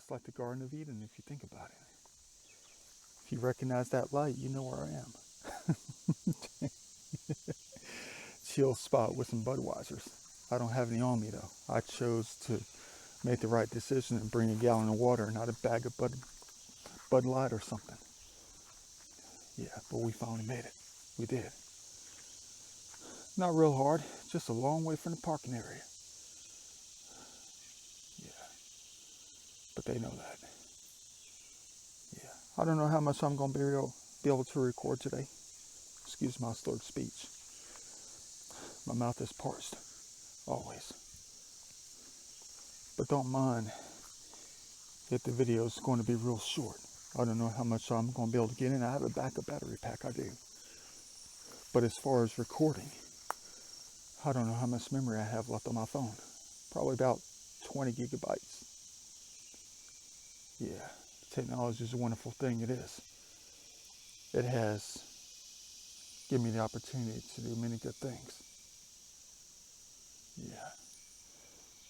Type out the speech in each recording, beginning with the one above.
just like the Garden of Eden if you think about it. If you recognize that light, you know where I am. Chill spot with some Budweisers. I don't have any on me though. I chose to make the right decision and bring a gallon of water, not a bag of Bud Light or something. Yeah, but we finally made it. We did. Not real hard, just a long way from the parking area. Yeah, but they know that. Yeah, I don't know how much I'm going to be able to record today. Excuse my slurred speech. My mouth is parched, always. But don't mind if the video is going to be real short. I don't know how much I'm going to be able to get in. I have a backup battery pack, I do. But as far as recording, I don't know how much memory I have left on my phone. Probably about 20 gigabytes. Yeah, technology is a wonderful thing, it is. It has given me the opportunity to do many good things. Yeah.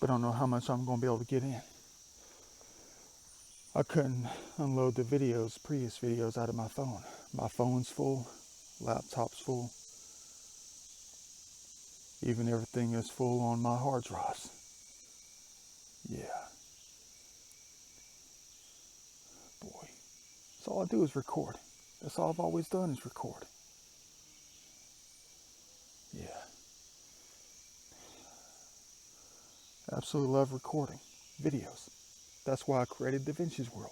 But I don't know how much I'm going to be able to get in. I couldn't unload the previous videos out of my phone. My phone's full, laptop's full. Even everything is full on my hard drives. Yeah. Boy. So all I do is record. That's all I've always done is record. Yeah. Absolutely love recording videos. That's why I created Da Vinci's World.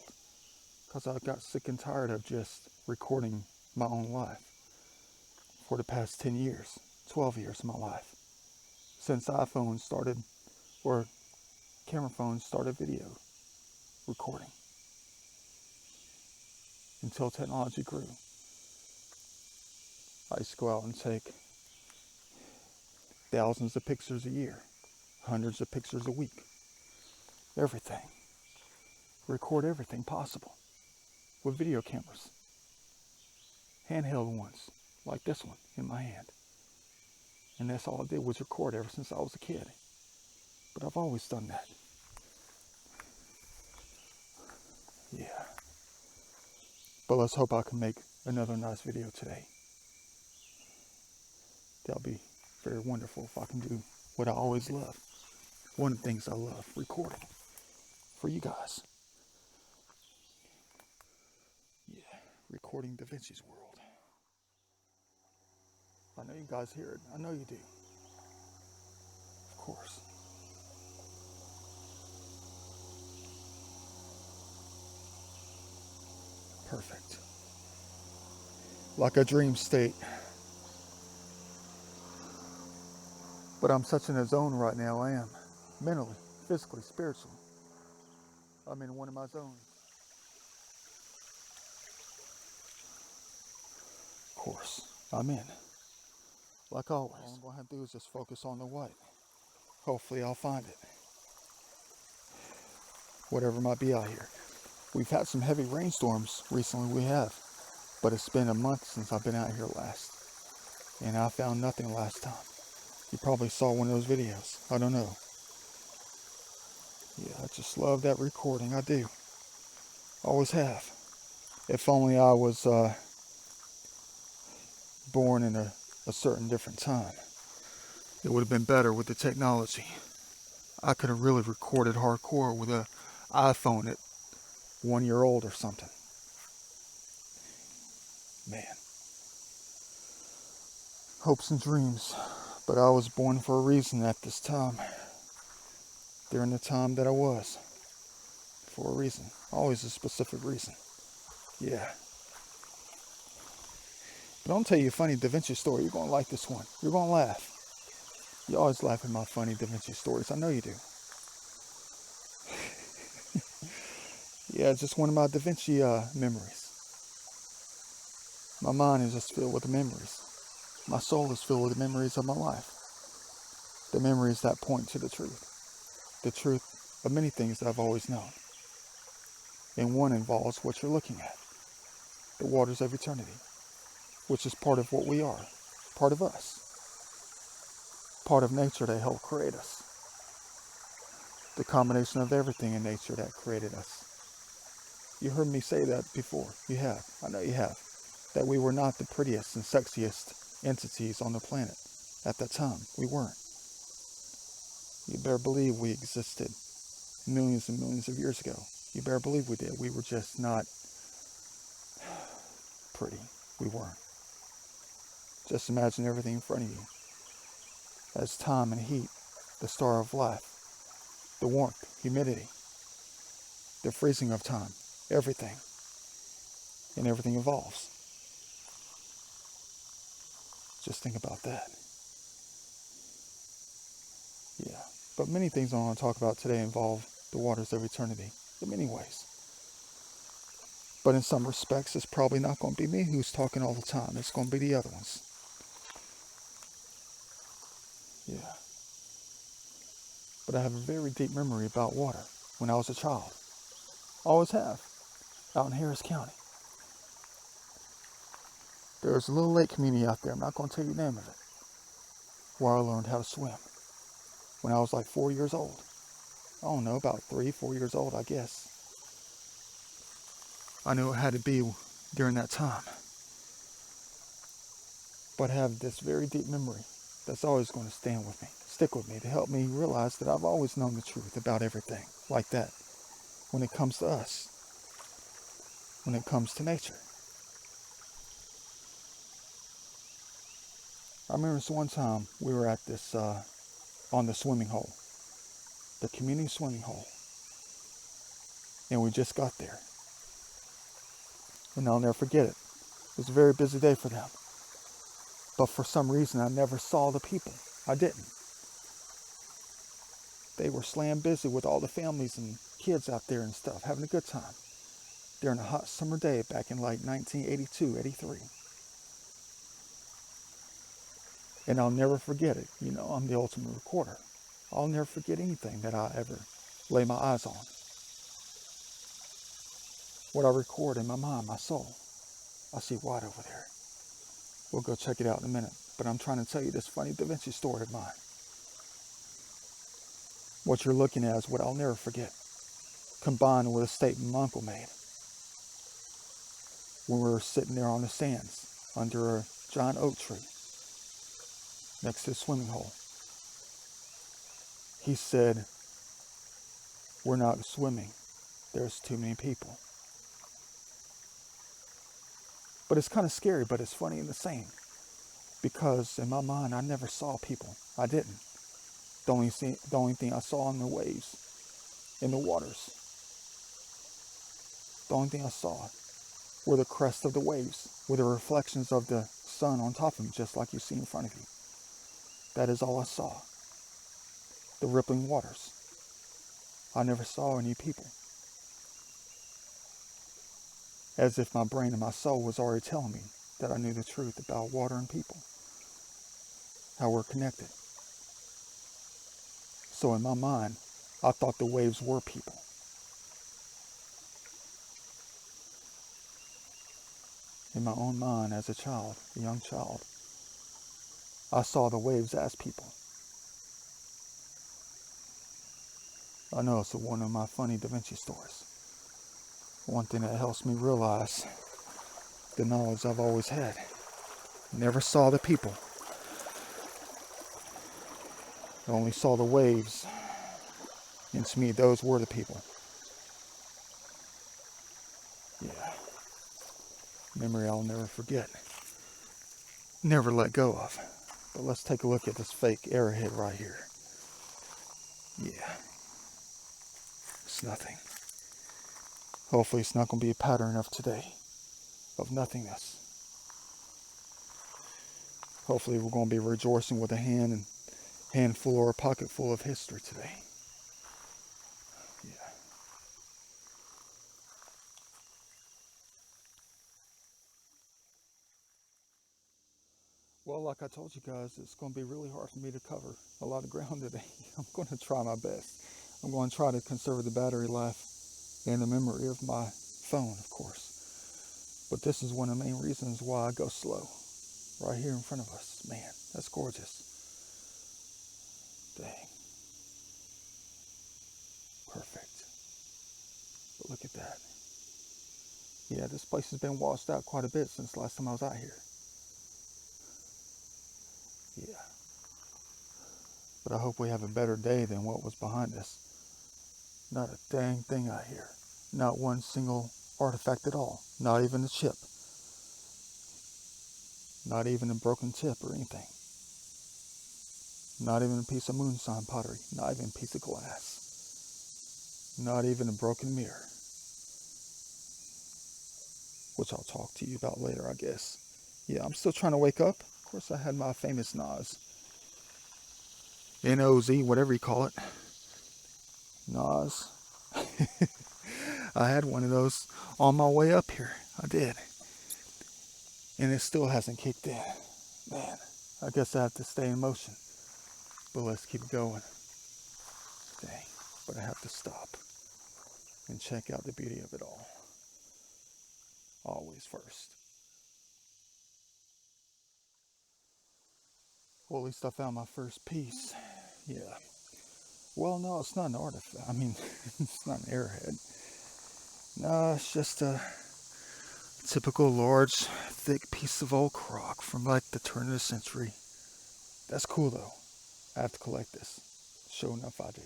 Because I got sick and tired of just recording my own life for the past 10 years, 12 years of my life. Since iPhones started, or camera phones started video recording. Until technology grew. I used to go out and take thousands of pictures a year, hundreds of pictures a week. Everything. Record everything possible with video cameras. Handheld ones, like this one in my hand. And that's all I did was record ever since I was a kid. But I've always done that. Yeah. But let's hope I can make another nice video today. That'll be very wonderful if I can do what I always love. One of the things I love, recording for you guys. Yeah, recording Da Vinci's World. I know you guys hear it. I know you do. Of course. Perfect. Like a dream state. But I'm such in a zone right now, I am. Mentally, physically, spiritually. I'm in one of my zones. Of course, I'm in. Like always. All I'm going to have to do is just focus on the white. Hopefully I'll find it. Whatever might be out here. We've had some heavy rainstorms recently, we have. But it's been a month since I've been out here last. And I found nothing last time. You probably saw one of those videos. I don't know. Yeah, I just love that recording. I do. Always have. If only I was born in a certain different time. It would have been better with the technology. I could have really recorded hardcore with an iPhone at 1 year old or something. Man. Hopes and dreams. But I was born for a reason at this time. During the time that I was. For a reason. Always a specific reason. Yeah. But I'll tell you a funny Da Vinci story. You're going to like this one. You're going to laugh. You always laugh at my funny Da Vinci stories. I know you do. Yeah, it's just one of my Da Vinci memories. My mind is just filled with the memories. My soul is filled with the memories of my life. The memories that point to the truth. The truth of many things that I've always known. And one involves what you're looking at. The waters of eternity. Which is part of what we are. Part of us. Part of nature that helped create us. The combination of everything in nature that created us. You heard me say that before. You have. I know you have. That we were not the prettiest and sexiest entities on the planet at that time. We weren't. You better believe we existed millions and millions of years ago. You better believe we did. We were just not pretty. We weren't. Just imagine everything in front of you. As time and heat, the star of life, the warmth, humidity, the freezing of time, everything. And everything evolves. Just think about that. Yeah. But many things I want to talk about today involve the waters of eternity in many ways. But in some respects, it's probably not going to be me who's talking all the time. It's going to be the other ones. Yeah. But I have a very deep memory about water when I was a child. Always have. Out in Harris County. There's a little lake community out there. I'm not going to tell you the name of it. Where I learned how to swim. When I was like 4 years old. I don't know, about 3, 4 years old, I guess. I knew it had to be during that time. But I have this very deep memory that's always going to stand with me, stick with me, to help me realize that I've always known the truth about everything like that when it comes to us, when it comes to nature. I remember this one time we were at this, on the swimming hole, the community swimming hole, and we just got there. And I'll never forget it. It was a very busy day for them. But for some reason, I never saw the people. I didn't. They were slam busy with all the families and kids out there and stuff, having a good time. During a hot summer day back in like 1982, 83. And I'll never forget it. You know, I'm the ultimate recorder. I'll never forget anything that I ever lay my eyes on. What I record in my mind, my soul. I see white over there. We'll go check it out in a minute. But I'm trying to tell you this funny Da Vinci story of mine. What you're looking at is what I'll never forget, combined with a statement my uncle made when we were sitting there on the sands under a giant oak tree next to the swimming hole. He said, "We're not swimming. There's too many people." But it's kind of scary, but it's funny in the same. Because in my mind, I never saw people. I didn't. The only thing I saw in the waves, in the waters, the only thing I saw were the crest of the waves, were the reflections of the sun on top of me, just like you see in front of you. That is all I saw. The rippling waters. I never saw any people. As if my brain and my soul was already telling me that I knew the truth about water and people. How we're connected. So in my mind, I thought the waves were people. In my own mind as a child, a young child, I saw the waves as people. I know it's one of my funny Da Vinci stories. One thing that helps me realize the knowledge I've always had. Never saw the people. I only saw the waves. And to me, those were the people. Yeah. Memory I'll never forget. Never let go of. But let's take a look at this fake arrowhead right here. Yeah. It's nothing. Hopefully it's not going to be a pattern of today. Of nothingness. Hopefully we're going to be rejoicing with a handful or a pocket full of history today. Yeah. Well, like I told you guys, it's going to be really hard for me to cover a lot of ground today. I'm going to try my best. I'm going to try to conserve the battery life and the memory of my phone, of course. But this is one of the main reasons why I go slow. Right here in front of us. Man, that's gorgeous. Dang. Perfect. But look at that. Yeah, this place has been washed out quite a bit since the last time I was out here. Yeah. But I hope we have a better day than what was behind us. Not a dang thing out here. Not one single artifact at all. Not even a chip. Not even a broken tip or anything. Not even a piece of moonshine pottery. Not even a piece of glass. Not even a broken mirror. Which I'll talk to you about later, I guess. Yeah, I'm still trying to wake up. Of course, I had my famous Nas. N-O-Z, whatever you call it. Nas. I had one of those on my way up here. I did. And it still hasn't kicked in. Man, I guess I have to stay in motion. But let's keep going. Dang, but I have to stop and check out the beauty of it all. Always first. Well, at least I found my first piece. Yeah. Well, no, it's not an artifact. I mean, it's not an arrowhead. No, it's just a typical large, thick piece of old crock from like the turn of the century. That's cool though. I have to collect this. Sure enough, I do.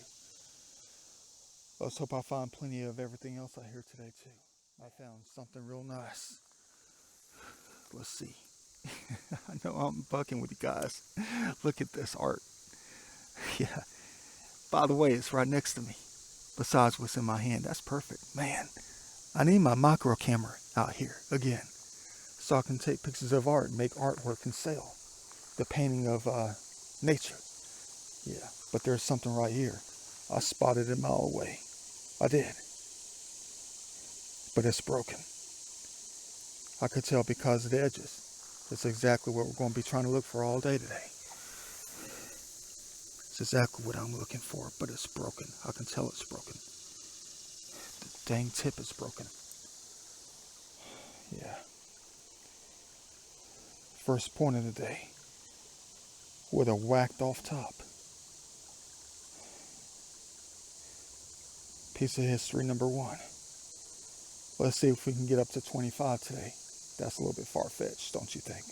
Let's hope I find plenty of everything else out here today too. I found something real nice. Let's see. I know I'm bucking with you guys. Look at this art. Yeah. By the way, it's right next to me. Besides what's in my hand, that's perfect. Man, I need my micro camera out here again, so I can take pictures of art and make artwork and sell. The painting of nature. Yeah, but there's something right here. I spotted it a mile away. I did. But it's broken. I could tell because of the edges. It's exactly what we're going to be trying to look for all day today. It's exactly what I'm looking for, but it's broken. I can tell it's broken. The dang tip is broken. Yeah. First point of the day. With a whacked off top. Piece of history number 1. Let's see if we can get up to 25 today. That's a little bit far-fetched, don't you think?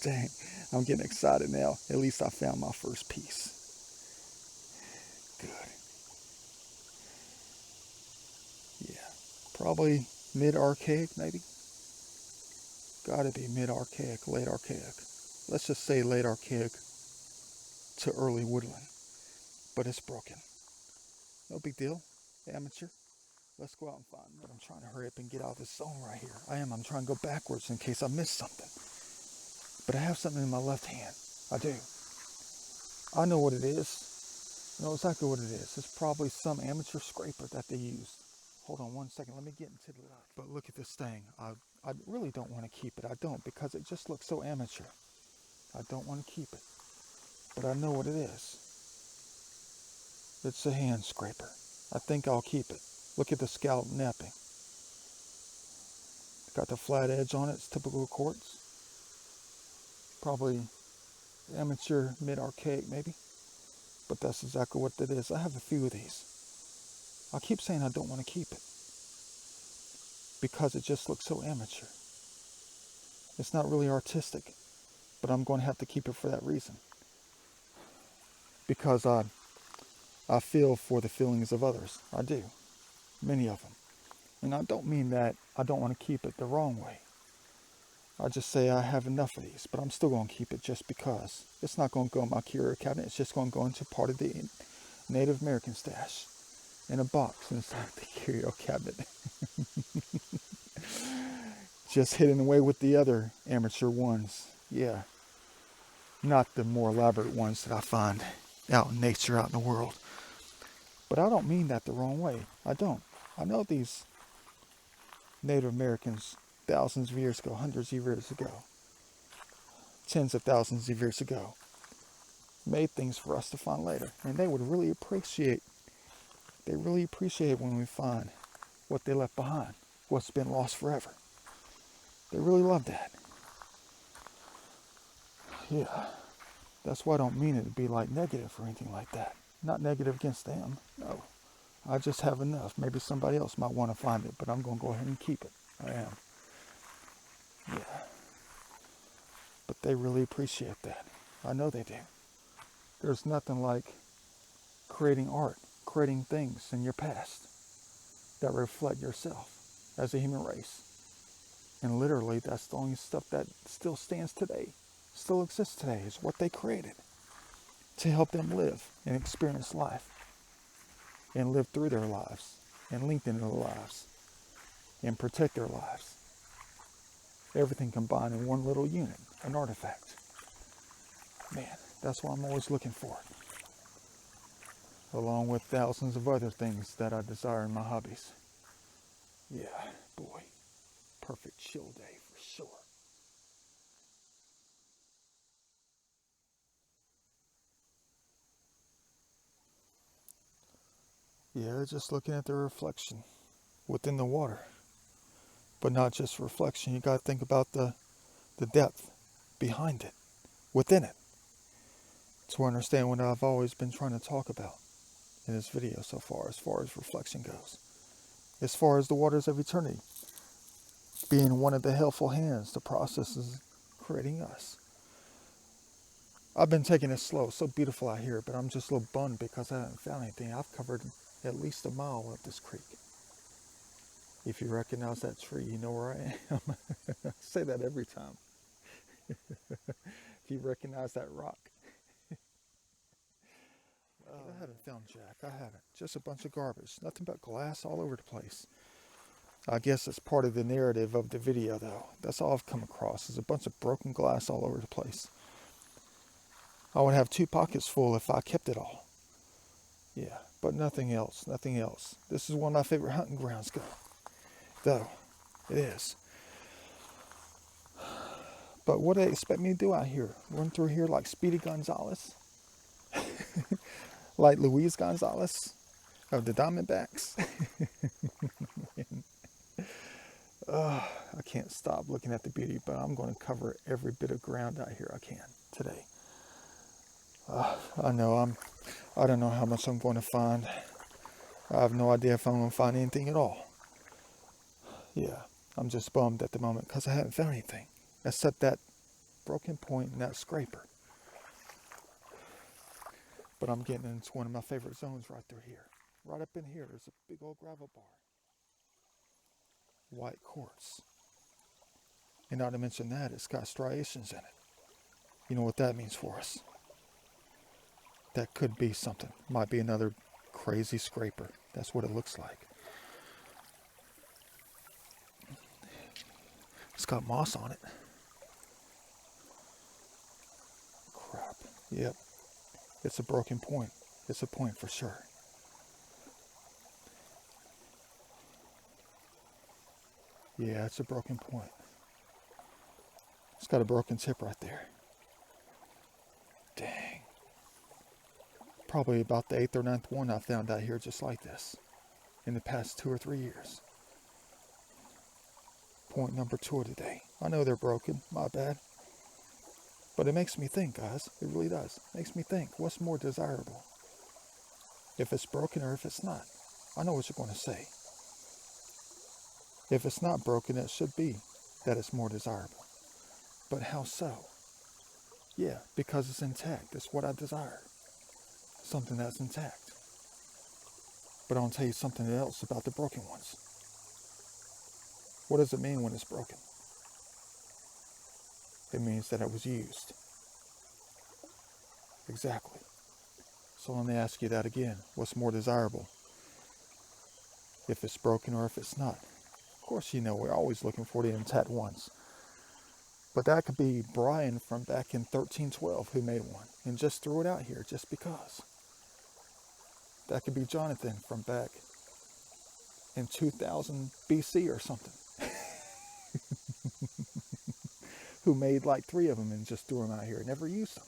Dang, I'm getting excited now. At least I found my first piece. Good. Yeah, probably mid-archaic, maybe. Gotta be mid-archaic, late archaic. Let's just say late archaic to early woodland. But it's broken. No big deal. Amateur. Let's go out and find it. I'm trying to hurry up and get out of this zone right here. I'm trying to go backwards in case I miss something. But I have something in my left hand. I do. I know what it is. I know exactly what it is. It's probably some amateur scraper that they used. Hold on one second. Let me get into the light. But look at this thing. I really don't want to keep it. I don't, because it just looks so amateur. I don't want to keep it. But I know what it is. It's a hand scraper. I think I'll keep it. Look at the scallop napping. Got the flat edge on it. It's typical quartz. Probably amateur, mid-archaic maybe. But that's exactly what it is. I have a few of these. I keep saying I don't want to keep it. Because it just looks so amateur. It's not really artistic. But I'm going to have to keep it for that reason. Because I feel for the feelings of others. I do. Many of them. And I don't mean that I don't want to keep it the wrong way. I just say I have enough of these, but I'm still going to keep it just because. It's not going to go in my curio cabinet. It's just going to go into part of the Native American stash in a box inside the curio cabinet. Just hidden away with the other amateur ones. Yeah. Not the more elaborate ones that I find out in nature, out in the world. But I don't mean that the wrong way. I don't. I know these Native Americans thousands of years ago, hundreds of years ago, tens of thousands of years ago, made things for us to find later. And they would really appreciate when we find what they left behind, what's been lost forever. They really love that. Yeah. That's why I don't mean it to be like negative or anything like that. Not negative against them. No. I just have enough. Maybe somebody else might want to find it, but I'm going to go ahead and keep it. I am. Yeah. But they really appreciate that. I know they do. There's nothing like creating art, creating things in your past that reflect yourself as a human race. And literally, that's the only stuff that still stands today, still exists today, is what they created to help them live and experience life and live through their lives and lengthen their lives and protect their lives. Everything combined in one little unit, an artifact. Man, that's what I'm always looking for. Along with thousands of other things that I desire in my hobbies. Yeah, boy, perfect chill day for sure. Yeah, just looking at the reflection within the water. But not just reflection, you gotta think about the depth behind it, within it, to understand what I've always been trying to talk about in this video so far as reflection goes. As far as the waters of eternity, being one of the helpful hands, the process is creating us. I've been taking it slow, so beautiful out here, but I'm just a little bummed because I haven't found anything. I've covered at least a mile of this creek. If you recognize that tree, you know where I am. I say that every time. If you recognize that rock. I haven't found Jack. I haven't. Just a bunch of garbage. Nothing but glass all over the place. I guess it's part of the narrative of the video, though. That's all I've come across, is a bunch of broken glass all over the place. I would have 2 pockets full if I kept it all. Yeah, but nothing else. Nothing else. This is one of my favorite hunting grounds, though. It is. But what do they expect me to do out here? Run through here like Speedy Gonzalez? Like Luis Gonzalez of the Diamondbacks? I can't stop looking at the beauty, but I'm going to cover every bit of ground out here I can today. I don't know how much I'm going to find. I have no idea if I'm going to find anything at all. Yeah, I'm just bummed at the moment because I haven't found anything except that broken point and that scraper. But I'm getting into one of my favorite zones right through here. Right up in here, there's a big old gravel bar. White quartz. And not to mention that, it's got striations in it. You know what that means for us? That could be something. Might be another crazy scraper. That's what it looks like. It's got moss on it. Crap. Yep. It's a broken point. It's a point for sure. Yeah, it's a broken point. It's got a broken tip right there. Dang. Probably about the 8th or 9th one I found out here just like this in the past 2 or 3 years. Point number 2 of today. I know they're broken, my bad. But it makes me think, guys. It really does. It makes me think, what's more desirable? If it's broken or if it's not? I know what you're going to say. If it's not broken, it should be that it's more desirable. But how so? Yeah, because it's intact. It's what I desire. Something that's intact. But I'll tell you something else about the broken ones. What does it mean when it's broken? It means that it was used. Exactly. So let me ask you that again. What's more desirable? If it's broken or if it's not? Of course, you know we're always looking for the intact ones. But that could be Brian from back in 1312 who made one and just threw it out here just because. That could be Jonathan from back in 2000 BC or something who made like 3 of them and just threw them out here and never used them.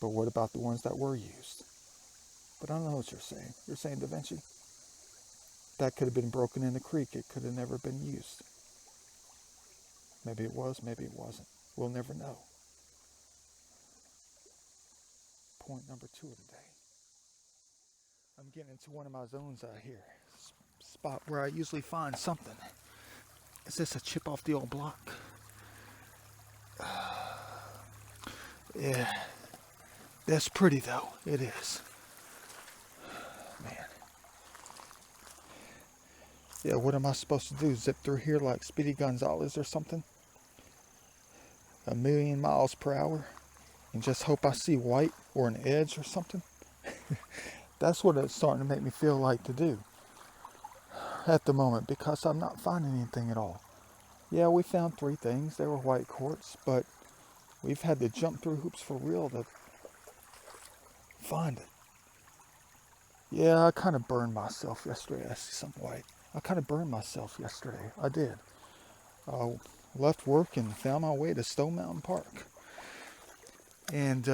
But what about the ones that were used? But I don't know what you're saying. You're saying Da Vinci? That could have been broken in the creek. It could have never been used. Maybe it was, maybe it wasn't. We'll never know. Point number 2 of the day. I'm getting into one of my zones out here. Spot where I usually find something. Is this a chip off the old block? Yeah. That's pretty though. It is. Man. Yeah, what am I supposed to do? Zip through here like Speedy Gonzalez or something? 1,000,000 miles per hour? And just hope I see white or an edge or something? That's what it's starting to make me feel like to do at the moment, because I'm not finding anything at all. Yeah, we found 3 things. They were white quartz, but we've had to jump through hoops for real to find it. Yeah, I kind of burned myself yesterday. I see some white. I kind of burned myself yesterday. I did. Left work and found my way to Stone Mountain Park. And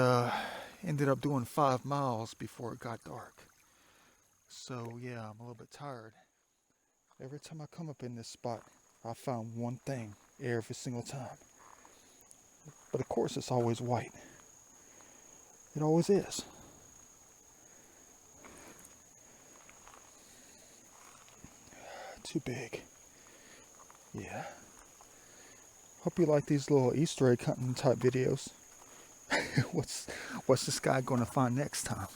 ended up doing 5 miles before it got dark. So yeah, I'm a little bit tired. Every time I come up in this spot, I found one thing every single time. But of course, it's always white. It always is. Too big. Yeah. Hope you like these little Easter egg hunting type videos. What's this guy going to find next time?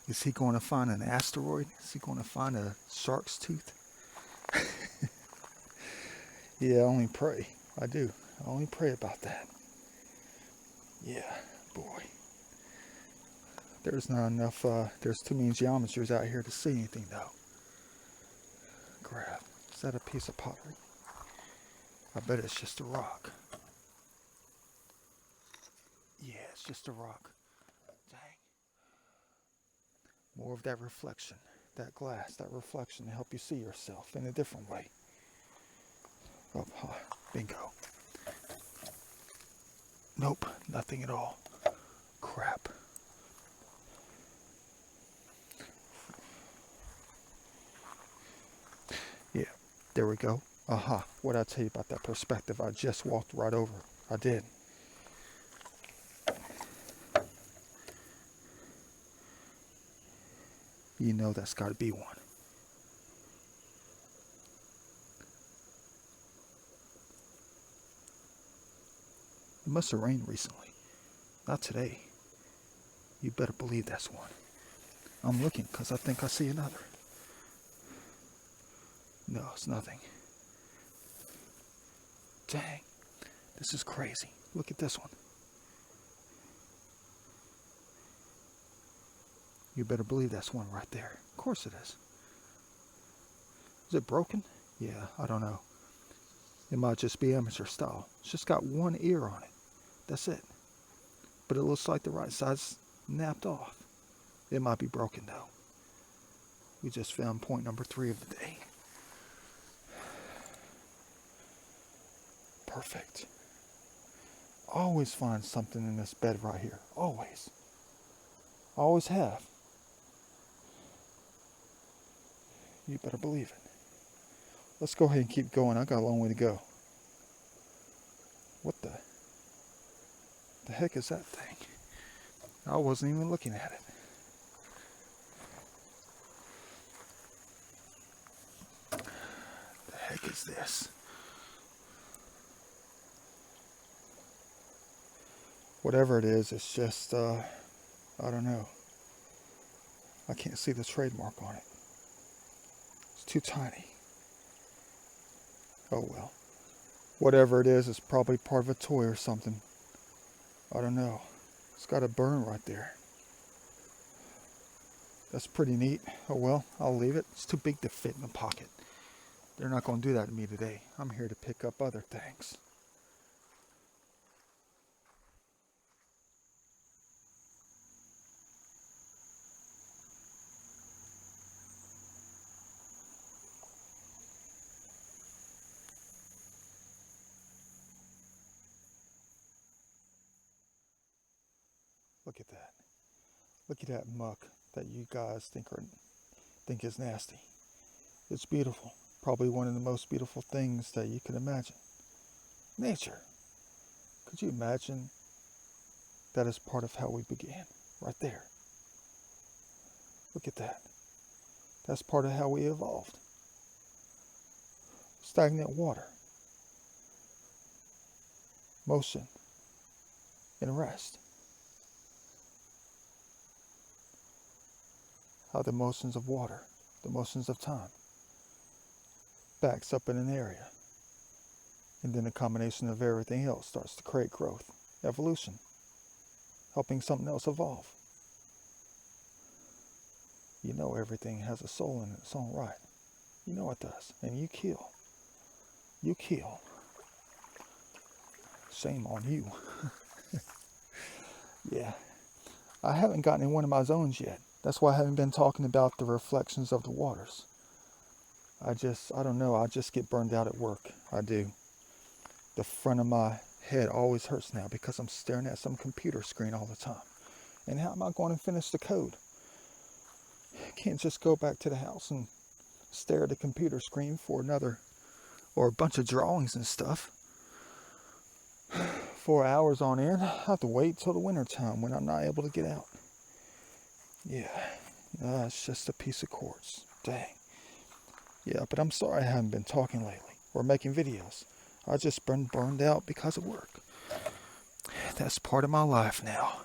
Is he going to find an asteroid? Is he going to find a shark's tooth? Yeah, I only pray. I do. I only pray about that. Yeah, boy. There's not enough, there's too many geometries out here to see anything though. Crap. Is that a piece of pottery? I bet it's just a rock. Yeah, it's just a rock. Dang. More of that reflection, that glass, that reflection to help you see yourself in a different way. Oh, bingo. Nope, nothing at all. Crap. Yeah, there we go. Aha, what'd I tell you about that perspective? I just walked right over. I did. You know that's got to be one. It must have rained recently. Not today. You better believe that's one. I'm looking because I think I see another. No, it's nothing. Dang, this is crazy. Look at this one. You better believe that's one right there. Of course it is. Is it broken? Yeah, I don't know. It might just be amateur style. It's just got one ear on it. That's it. But it looks like the right side's napped off. It might be broken though. We just found point number 3 of the day. Perfect. Always find something in this bed right here. Always. Always have. You better believe it. Let's go ahead and keep going. I got a long way to go. What the heck is that thing? I wasn't even looking at it. The heck is this? Whatever it is, it's just, I don't know. I can't see the trademark on it. It's too tiny. Oh well. Whatever it is, it's probably part of a toy or something. I don't know. It's got a burn right there. That's pretty neat. Oh well, I'll leave it. It's too big to fit in the pocket. They're not going to do that to me today. I'm here to pick up other things. Look at that. Look at that muck that you guys think is nasty. It's beautiful. Probably one of the most beautiful things that you can imagine. Nature. Could you imagine that is part of how we began? Right there. Look at that. That's part of how we evolved. Stagnant water, motion, and rest. How the motions of water, the motions of time, backs up in an area. And then the combination of everything else starts to create growth, evolution, helping something else evolve. You know everything has a soul in its own right. You know it does. And you kill. You kill. Shame on you. Yeah. I haven't gotten in one of my zones yet. That's why I haven't been talking about the reflections of the waters. I don't know, I just get burned out at work. I do. The front of my head always hurts now because I'm staring at some computer screen all the time. And how am I going to finish the code? I can't just go back to the house and stare at the computer screen for a bunch of drawings and stuff. 4 hours on end. I have to wait till the winter time when I'm not able to get out. Yeah, it's just a piece of quartz. Dang. Yeah, but I'm sorry I haven't been talking lately or making videos. I just been burned out because of work. That's part of my life now.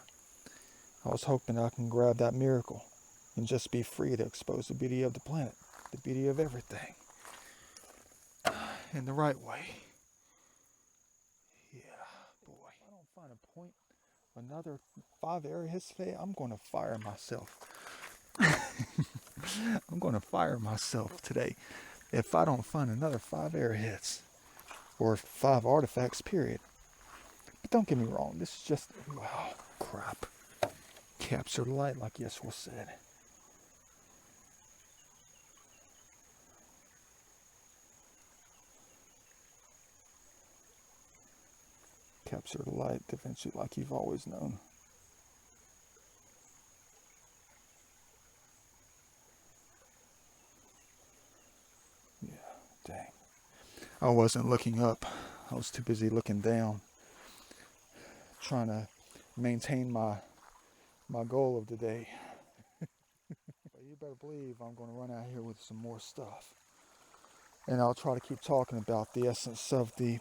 I was hoping I can grab that miracle and just be free to expose the beauty of the planet, the beauty of everything, in the right way. Yeah, boy. If I don't find a point, another 5 airheads today, I'm going to fire myself. I'm going to fire myself today if I don't find another 5 airheads or 5 artifacts, period. But don't get me wrong, this is just, wow, crap. Capture the light, like Yeshua said. Capture the light, Da Vinci, like you've always known. Yeah, dang. I wasn't looking up. I was too busy looking down, trying to maintain my goal of the day. But you better believe I'm going to run out here with some more stuff. And I'll try to keep talking about the essence of the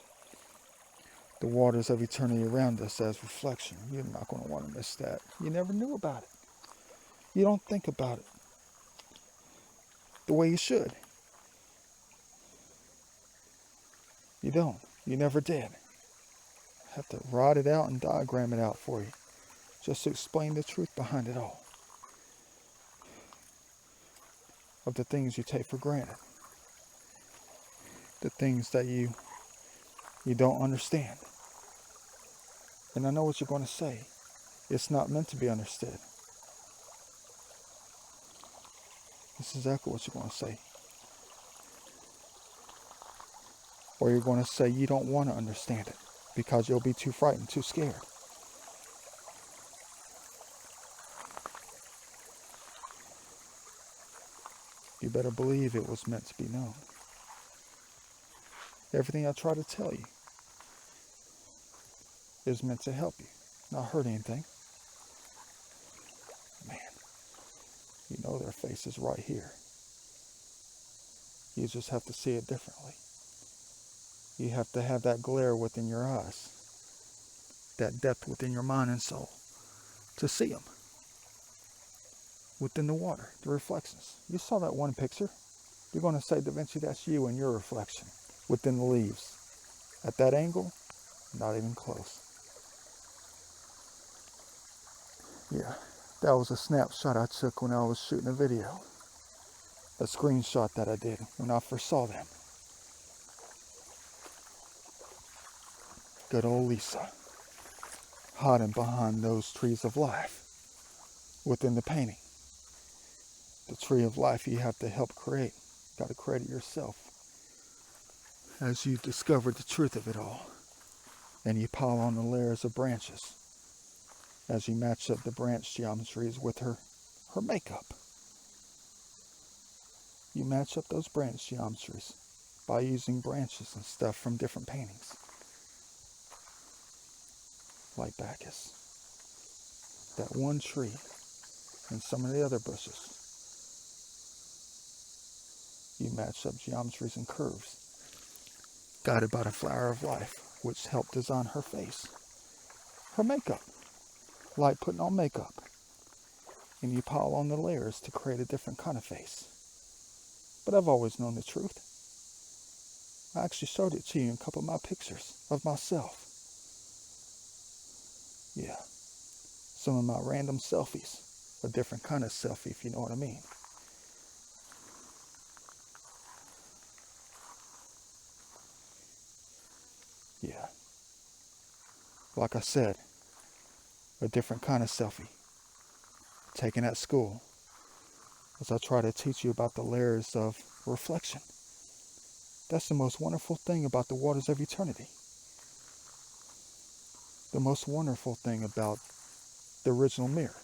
waters of eternity around us as reflection. You're not going to want to miss that. You never knew about it. You don't think about it the way you should. You don't. You never did. I have to write it out and diagram it out for you, just to explain the truth behind it all. Of the things you take for granted. The things that you don't understand. And I know what you're going to say. It's not meant to be understood. That's exactly what you're going to say. Or you're going to say you don't want to understand it because you'll be too frightened, too scared. You better believe it was meant to be known. Everything I try to tell you is meant to help you, not hurt anything. Man, you know their face is right here. You just have to see it differently. You have to have that glare within your eyes, that depth within your mind and soul, to see them within the water, the reflections. You saw that one picture. You're going to say, Da Vinci, that's you and your reflection within the leaves. At that angle, not even close. Yeah, that was a snapshot I took when I was shooting a video. A screenshot that I did when I first saw them. Good old Lisa, hiding behind those trees of life within the painting. The tree of life you have to help create. Got to create it yourself. As you've discovered the truth of it all, and you pile on the layers of branches, as you match up the branch geometries with her makeup. You match up those branch geometries by using branches and stuff from different paintings. Like Bacchus. That one tree and some of the other bushes. You match up geometries and curves, guided by the flower of life, which helped design her face. Her makeup, like putting on makeup. And you pile on the layers to create a different kind of face. But I've always known the truth. I actually showed it to you in a couple of my pictures of myself. Yeah, some of my random selfies. A different kind of selfie, if you know what I mean. Yeah. Like I said, a different kind of selfie. Taken at school. As I try to teach you about the layers of reflection. That's the most wonderful thing about the waters of eternity. The most wonderful thing about the original mirror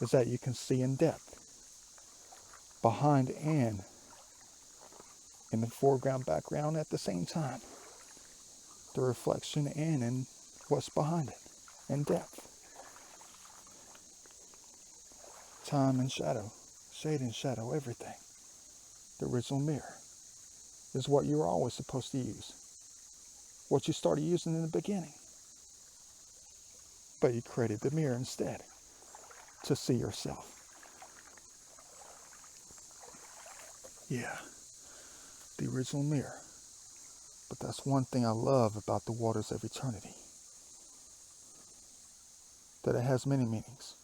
is that you can see in depth, behind and in the foreground, background at the same time. The reflection and in what's behind it, in depth. Time and shadow, shade and shadow, everything. The original mirror is what you were always supposed to use. What you started using in the beginning. But you created the mirror instead to see yourself. Yeah, the original mirror. But that's one thing I love about the waters of eternity. That it has many meanings,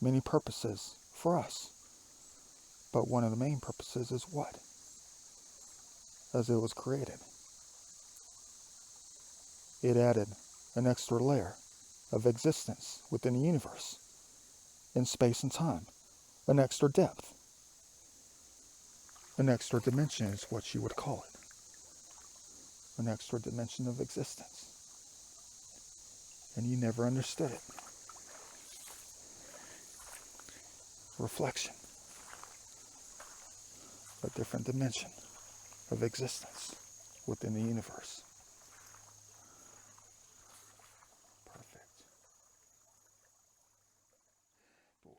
many purposes for us. But one of the main purposes is what? As it was created, it added an extra layer of existence within the universe, in space and time, an extra depth, an extra dimension is what you would call it, an extra dimension of existence. And you never understood it. Reflection, a different dimension of existence within the universe. Perfect. Boy.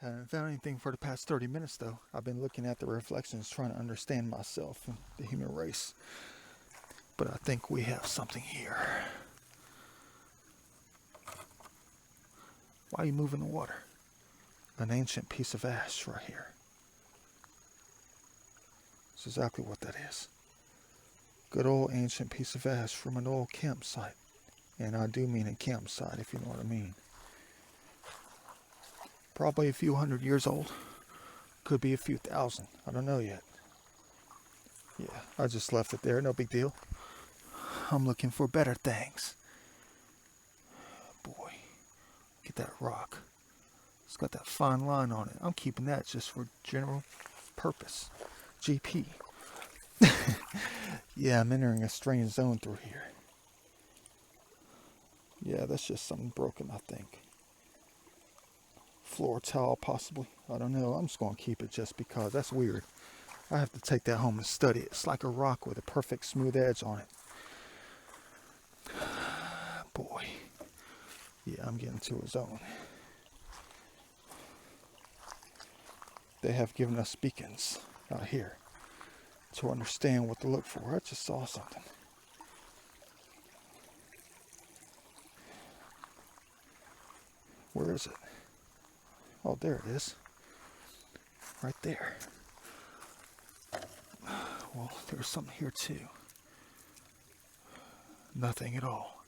Haven't found anything for the past 30 minutes though. I've been looking at the reflections trying to understand myself and the human race. But I think we have something here. Why are you moving the water? An ancient piece of ash right here. That's exactly what that is. Good old ancient piece of ash from an old campsite. And I do mean a campsite, if you know what I mean. Probably a few hundred years old. Could be a few thousand. I don't know yet. Yeah, I just left it there. No big deal. I'm looking for better things. Boy, look at that rock. It's got that fine line on it. I'm keeping that just for general purpose. GP. Yeah, I'm entering a strange zone through here. Yeah, that's just something broken, I think. Floor tile, possibly. I don't know. I'm just going to keep it just because. That's weird. I have to take that home and study it. It's like a rock with a perfect smooth edge on it. Boy. Yeah, I'm getting to a zone. They have given us beacons out here to understand what to look for. I just saw something. Where is it? Oh, there it is. Right there. Well, there's something here too. Nothing at all.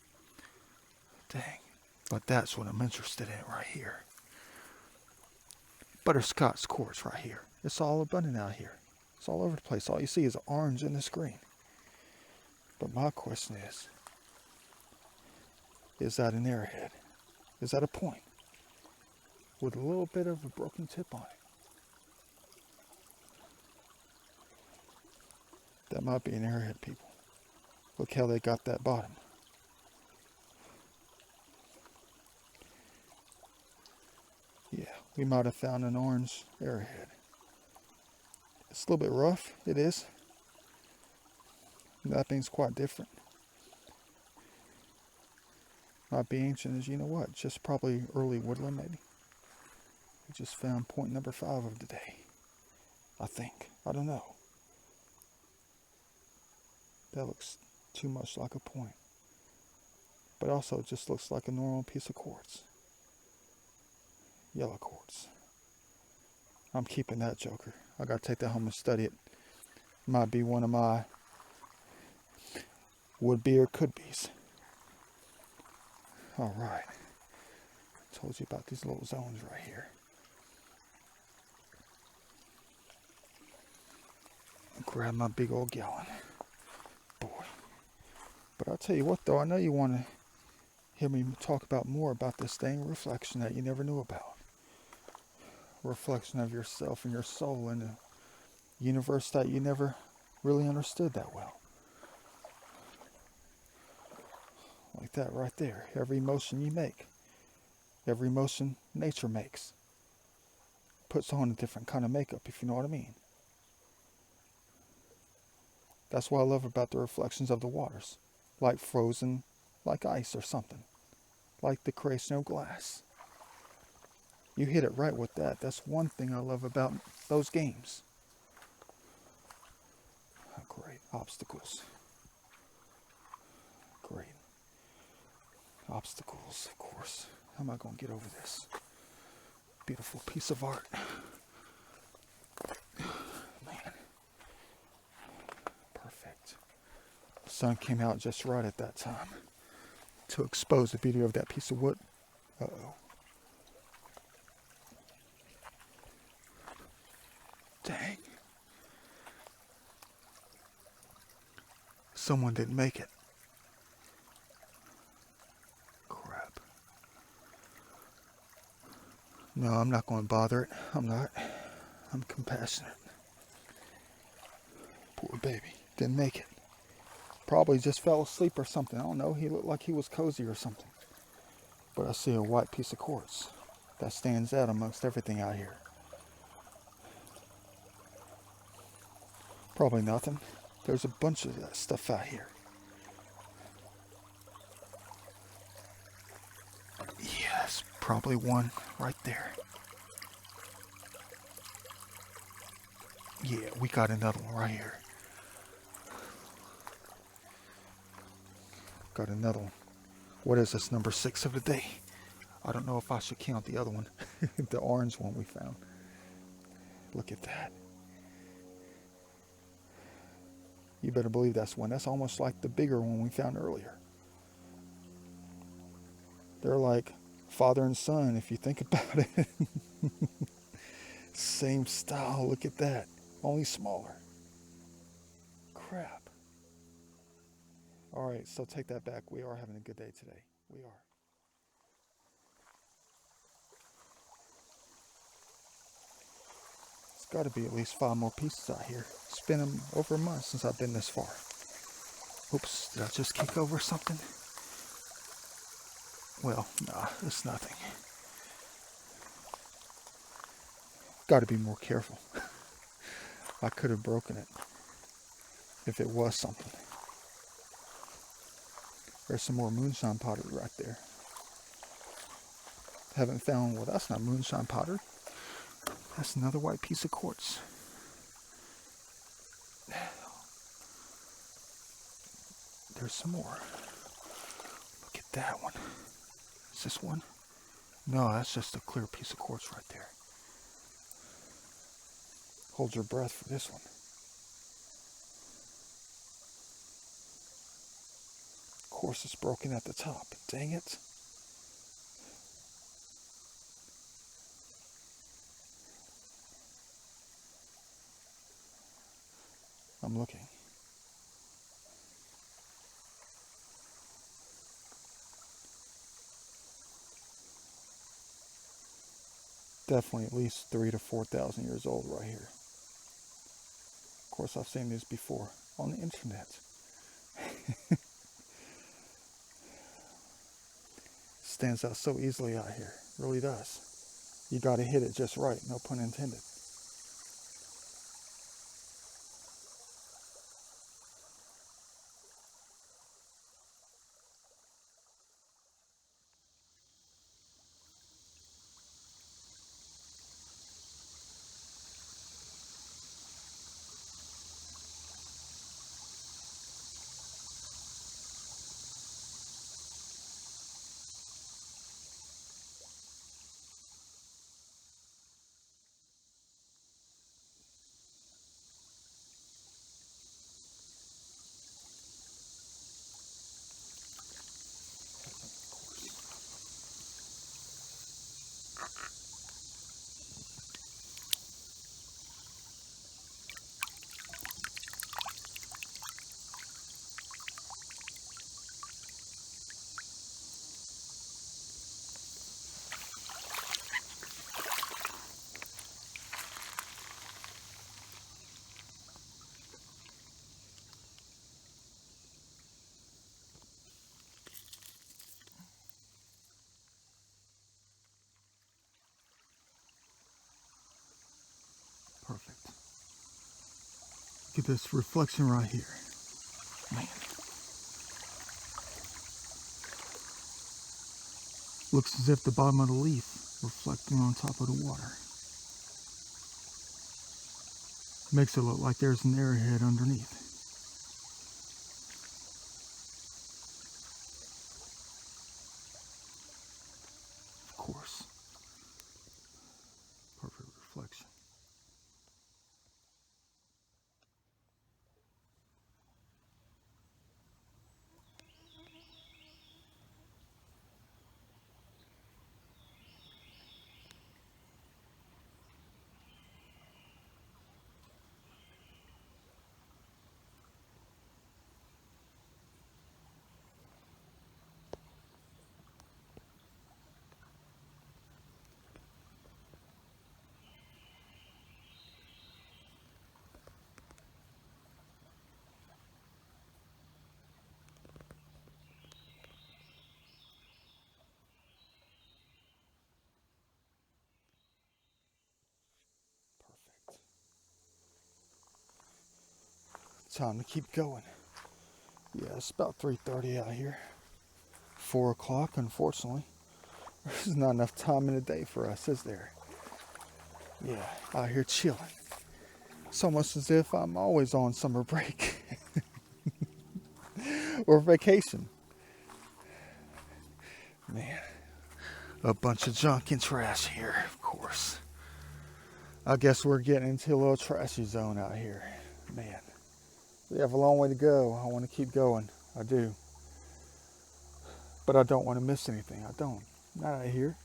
Dang. But that's what I'm interested in right here. Butterscotch quartz right here. It's all abundant out here. It's all over the place. All you see is orange and this green. But my question is that an arrowhead? Is that a point? With a little bit of a broken tip on it. That might be an arrowhead, people. Look how they got that bottom. Yeah, we might have found an orange arrowhead. It's a little bit rough, it is. That thing's quite different. Might be ancient as you know what, just probably early woodland maybe. We just found point number 5 of the day. I think. I don't know. That looks too much like a point. But also it just looks like a normal piece of quartz. Yellow quartz. I'm keeping that joker. I gotta take that home and study it. Might be one of my would be or could be's. Alright. Told you about these little zones right here. Grab my big old gallon. Boy. But I'll tell you what though, I know you want to hear me talk about more about this thing, reflection that you never knew about. Reflection of yourself and your soul in a universe that you never really understood that well. Like that right there. Every emotion you make, every emotion nature makes, puts on a different kind of makeup, if you know what I mean. That's what I love about the reflections of the waters. Like frozen, like ice or something. Like the creation of glass. You hit it right with that. That's one thing I love about those games. Oh, great. Obstacles. Great. Obstacles, of course. How am I going to get over this? Beautiful piece of art. Man. Perfect. The sun came out just right at that time to expose the beauty of that piece of wood. Uh-oh. Dang. Someone didn't make it. Crap. No, I'm not going to bother it. I'm not. I'm compassionate. Poor baby. Didn't make it. Probably just fell asleep or something. I don't know. He looked like he was cozy or something. But I see a white piece of quartz that stands out amongst everything out here. Probably nothing. There's a bunch of that stuff out here. Yes, probably one right there. Yeah, we got another one right here. Got another one. What is this, number 6 of the day? I don't know if I should count the other one. The orange one we found. Look at that. You better believe that's one. That's almost like the bigger one we found earlier. They're like father and son if you think about it. Same style. Look at that. Only smaller. Crap. All right, so take that back. We are having a good day today. We are. It's got to be at least 5 more pieces out here. It's been over a month since I've been this far. Oops, did I just kick over something? Well, nah, it's nothing. Got to be more careful. I could have broken it if it was something. There's some more moonshine pottery right there. Haven't found, well, that's not moonshine pottery. That's another white piece of quartz. There's some more. Look at that one. Is this one? No, that's just a clear piece of quartz right there. Hold your breath for this one. Of course, it's broken at the top. Dang it. I'm looking. Definitely at least 3,000 to 4,000 years old right here. Of course, I've seen these before on the internet. Stands out so easily out here. Really does. You got to hit it just right. No pun intended. perfect. Look at this reflection right here. Man. Looks as if the bottom of the leaf reflecting on top of the water. Makes it look like there's an arrowhead underneath. Of course. Perfect reflection. Time to keep going. Yeah, it's about 3:30 out here. 4 o'clock, unfortunately. There's not enough time in the day for us, is there? Yeah, out here chilling. It's almost as if I'm always on summer break or vacation. Man, a bunch of junk and trash here, of course. I guess we're getting into a little trashy zone out here. Man, we have a long way to go. I want to keep going. I do. But I don't want to miss anything. I don't. Not out here.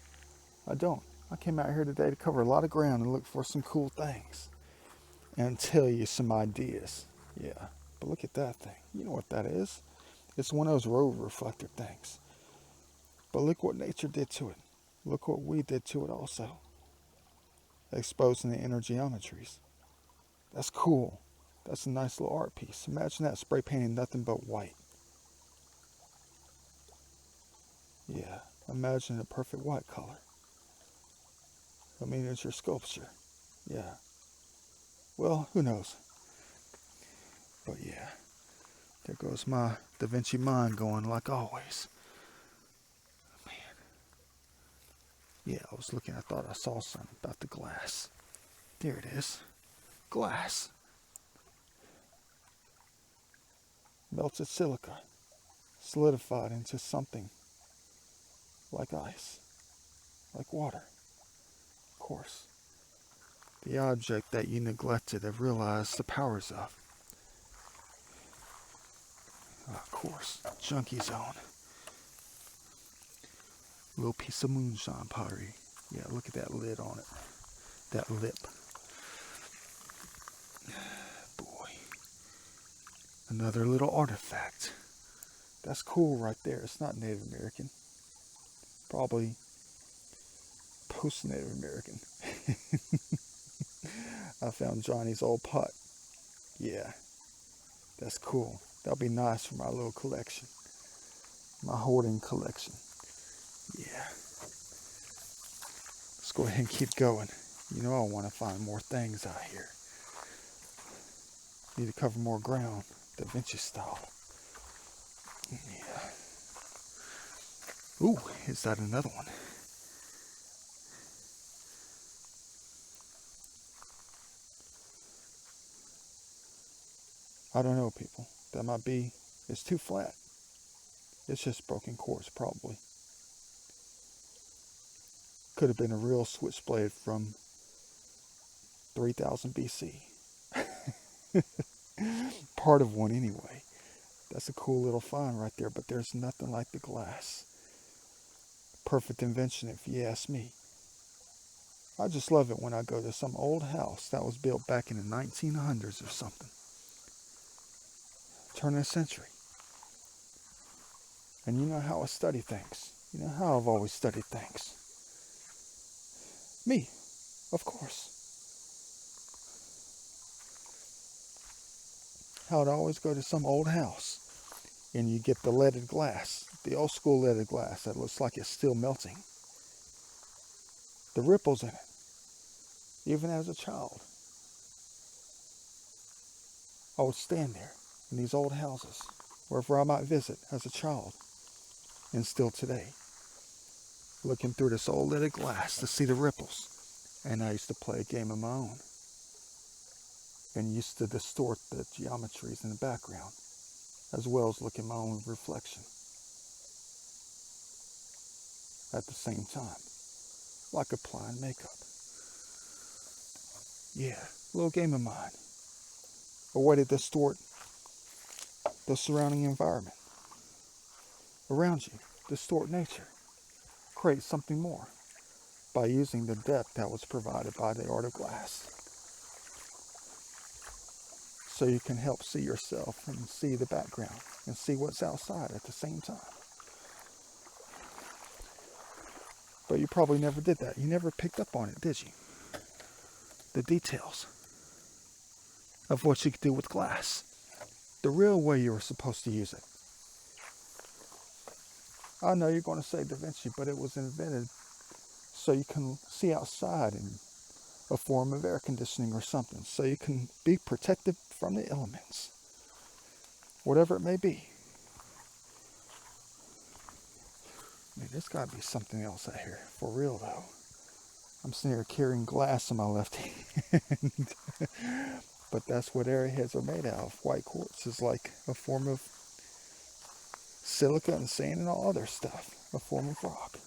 I don't. I came out here today to cover a lot of ground and look for some cool things. And tell you some ideas. Yeah. But look at that thing. You know what that is? It's one of those road reflector things. But look what nature did to it. Look what we did to it also. Exposing the inner geometries. That's cool. That's a nice little art piece. Imagine that spray painting nothing but white. Yeah, imagine a perfect white color. A miniature sculpture. Yeah. Well, who knows? But yeah, there goes my Da Vinci mind going like always. Man. Yeah, I was looking, I thought I saw something about the glass. There it is. Glass. Melted silica. Solidified into something like ice. Like water. Of course. The object that you neglected have realized the powers of. Of course. Junkie zone. Little piece of moonshine pottery. Yeah, look at that lid on it. That lip. Boy. Another little artifact. That's cool right there. It's not Native American. Probably post-Native American. I found Johnny's old pot. Yeah. That's cool. That'll be nice for my little collection. My hoarding collection. Yeah. Let's go ahead and keep going. You know I want to find more things out here. Need to cover more ground. Da Vinci style. Yeah. Ooh, is that another one? I don't know, people. That might be, it's too flat. It's just broken quartz, probably. Could have been a real switchblade from 3000 BC. Part of one anyway. That's a cool little find right there, but there's nothing like the glass. Perfect invention if you ask me. I just love it when I go to some old house that was built back in the 1900s or something. Turn of the century. And you know how I study things. You know how I've always studied things. Me, of course. How I'd always go to some old house and you get the leaded glass, the old school leaded glass that looks like it's still melting. The ripples in it. Even as a child. I would stand there in these old houses, wherever I might visit as a child, and still today, looking through this old leaded glass to see the ripples. And I used to play a game of my own, and used to distort the geometries in the background, as well as look at my own reflection at the same time, like applying makeup. Yeah, a little game of mine. A way to distort the surrounding environment around you, distort nature, create something more by using the depth that was provided by the art of glass. So you can help see yourself and see the background and see what's outside at the same time. But you probably never did that. You never picked up on it, did you? The details of what you could do with glass. The real way you were supposed to use it. I know you're going to say Da Vinci, but it was invented so you can see outside in a form of air conditioning or something, so you can be protected from the elements, whatever it may be. Man, there's got to be something else out here, for real though. I'm sitting here carrying glass in my left hand, but that's what arrowheads are made out of. White quartz is like a form of silica and sand and all other stuff, a form of rock.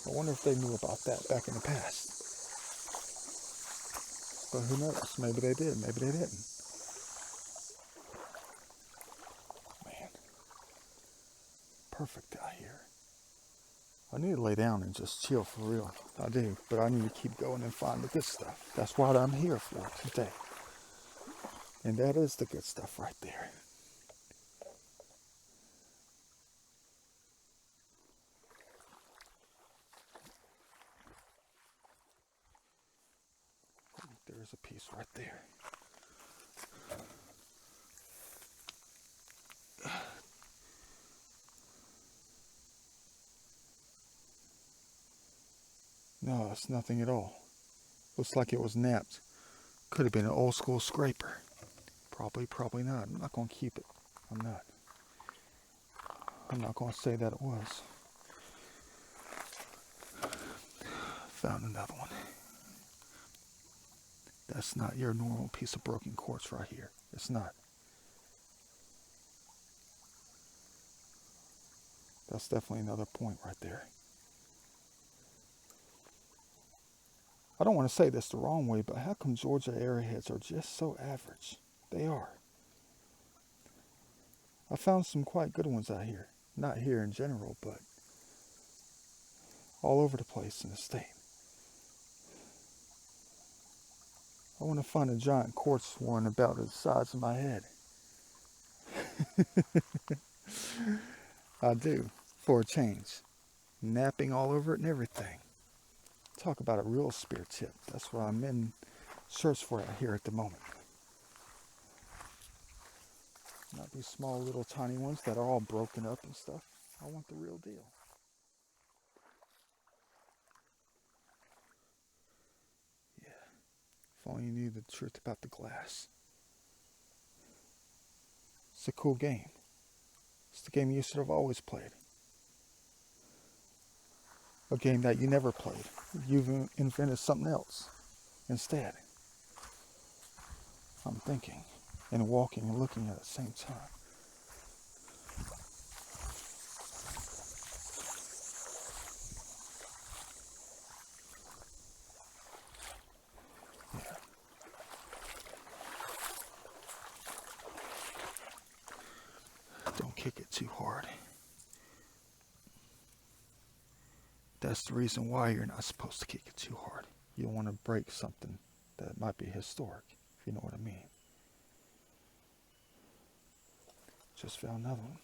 I wonder if they knew about that back in the past. But who knows? Maybe they did, maybe they didn't. Man, perfect out here. I need to lay down and just chill for real. I do, but I need to keep going and find the good stuff. That's what I'm here for today. And that is the good stuff right there. There's a piece right there. No, it's nothing at all. Looks like it was napped. Could have been an old school scraper. Probably not. I'm not going to keep it. I'm not going to say that it was. Found another one. That's not your normal piece of broken quartz right here. It's not. That's definitely another point right there. I don't want to say this the wrong way, but how come Georgia arrowheads are just so average? They are. I found some quite good ones out here. Not here in general, but all over the place in the state. I want to find a giant quartz one about the size of my head. I do, for a change. Napping all over it and everything. Talk about a real spear tip. That's what I'm in search for out here at the moment. Not these small little tiny ones that are all broken up and stuff. I want the real deal. Yeah. If only you knew the truth about the glass. It's a cool game. It's the game you should have always played. A game that you never played. You've invented something else instead. I'm thinking and walking and looking at the same time. Yeah. Don't kick it too hard. That's the reason why you're not supposed to kick it too hard. You don't want to break something that might be historic, if you know what I mean. Just found another one.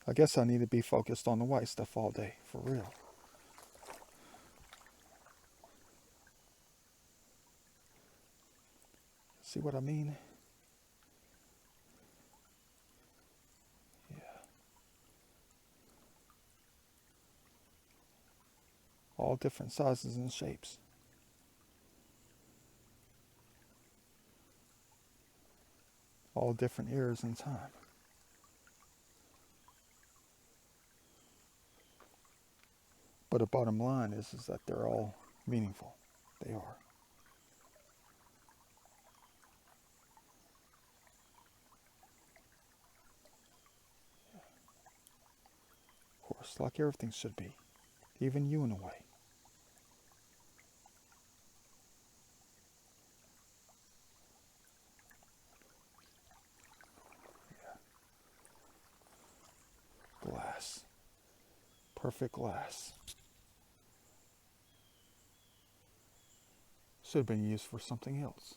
I guess I need to be focused on the white stuff all day, for real. See what I mean? Yeah. All different sizes and shapes. all different eras in time. But the bottom line is that they're all meaningful. They are. Of course, like everything should be. Even you in a way. Glass. Perfect glass. Should have been used for something else.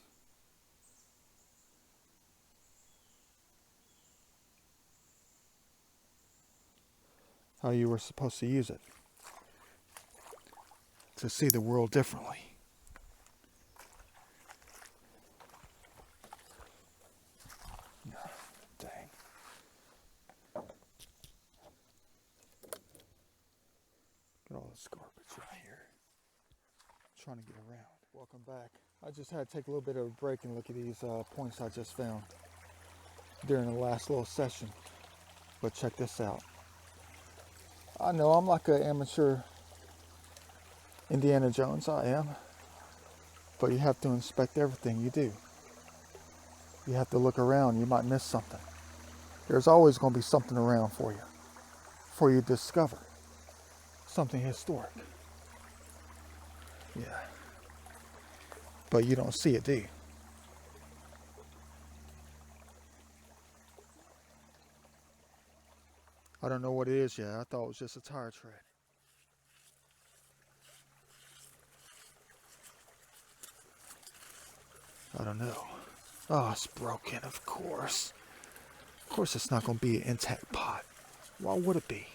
How you were supposed to use it. To see the world differently. Dang. Get all this garbage right here. Trying to get around. Welcome back. I just had to take a little bit of a break and look at these points I just found during the last little session. But check this out. I know I'm like an amateur Indiana Jones, I am. But you have to inspect everything you do. You have to look around, you might miss something. There's always going to be something around for you to discover. Something historic. Yeah. But you don't see it, do you? I don't know what it is yet. I thought it was just a tire tread. I don't know. Oh, it's broken, of course. Of course it's not going to be an intact pot. Why would it be?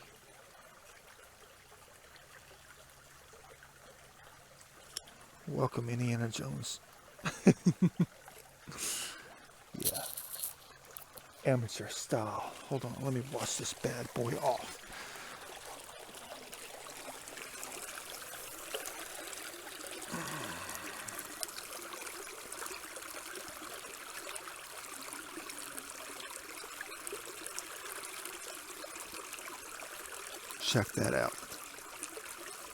Welcome, Indiana Jones. Yeah. Amateur style. Hold on, let me wash this bad boy off. Check that out.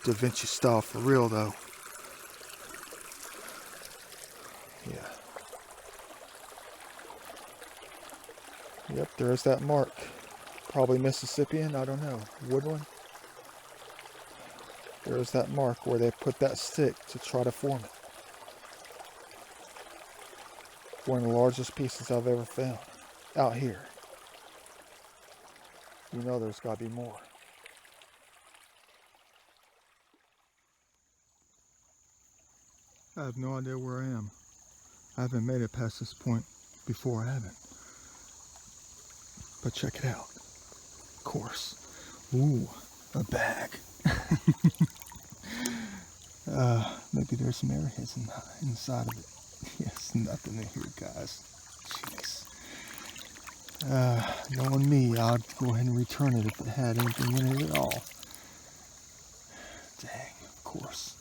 Da Vinci style for real, though. Yeah. Yep, there's that mark. Probably Mississippian, I don't know. Woodland? There's that mark where they put that stick to try to form it. One of the largest pieces I've ever found. Out here. You know there's got to be more. I have no idea where I am. I haven't made it past this point before, I haven't. But check it out. Of course. Ooh, a bag. Maybe there's some airheads inside of it. Yes, nothing in here, guys. Jeez. Knowing me, I'd go ahead and return it if it had anything in it at all. Dang, of course.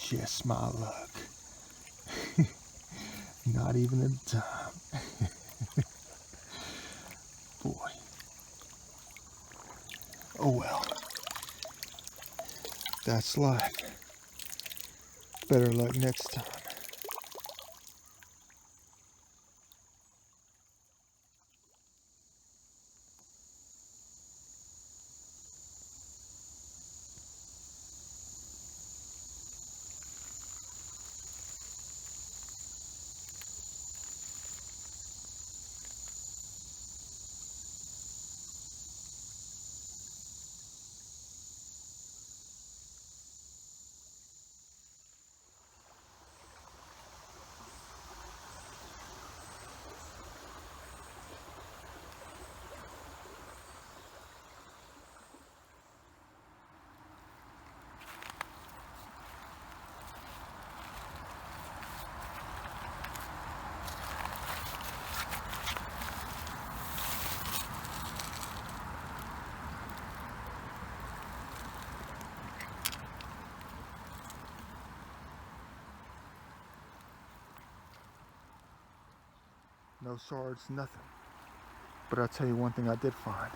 Just my luck. Not even a dime. Boy. Oh well. That's life. Better luck next time. No shards, nothing. But I'll tell you one thing I did find.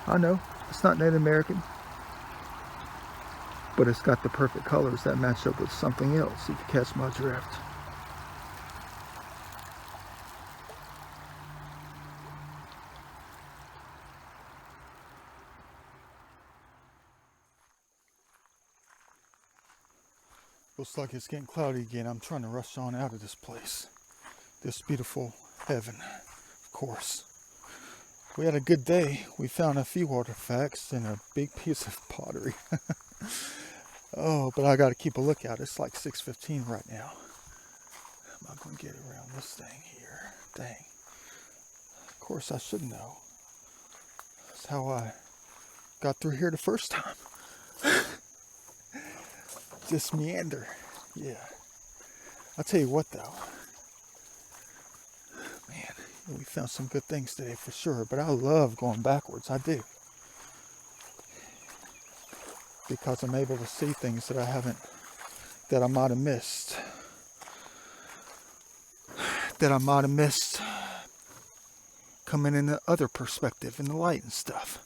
I know, it's not Native American, but it's got the perfect colors that match up with something else, if you catch my drift. Looks like it's getting cloudy again. I'm trying to rush on out of this place. This beautiful heaven, of course. We had a good day. We found a few artifacts and a big piece of pottery. Oh, but I got to keep a lookout. It's like 6:15 right now. I'm not going to get around this thing here. Dang. Of course, I should know. That's how I got through here the first time. Just meander. Yeah. I'll tell you what, though. Man, we found some good things today for sure. But I love going backwards. I do. Because I'm able to see things that I might have missed. That I might have missed coming in the other perspective, in the light and stuff.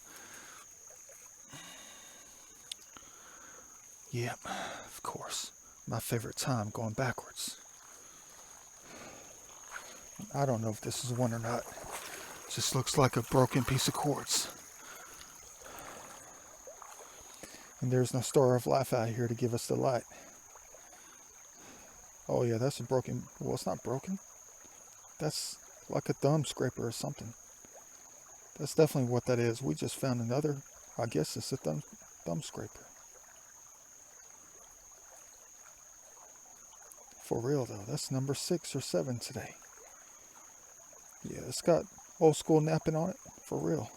Yep, of course. My favorite time, going backwards. I don't know if this is one or not. It just looks like a broken piece of quartz. And there's no star of life out here to give us the light. Oh yeah, that's a broken, well, it's not broken. That's like a thumb scraper or something. That's definitely what that is. We just found another, I guess it's a thumb scraper. For real though, that's number 6 or 7 today. Yeah, it's got old school napping on it, for real.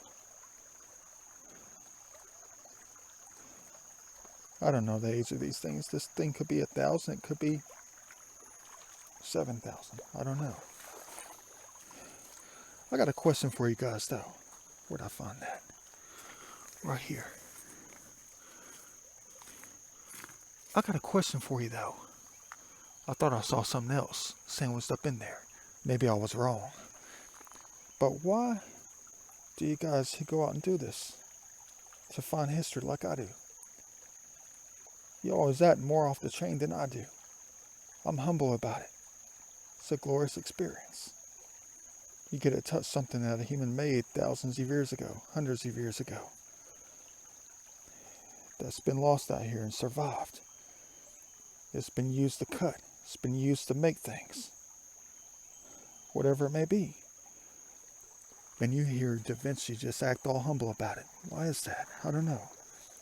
I don't know the age of these things. This thing could be 1,000, it could be 7,000. I don't know. I got a question for you guys though. Where'd I find that? Right here. I got a question for you though. I thought I saw something else sandwiched up in there. Maybe I was wrong. But why do you guys go out and do this? To find history like I do. You always at more off the chain than I do. I'm humble about it. It's a glorious experience. You get to touch something that a human made thousands of years ago, hundreds of years ago. That's been lost out here and survived. It's been used to cut. It's been used to make things. Whatever it may be. And you hear Da Vinci just act all humble about it. Why is that? I don't know.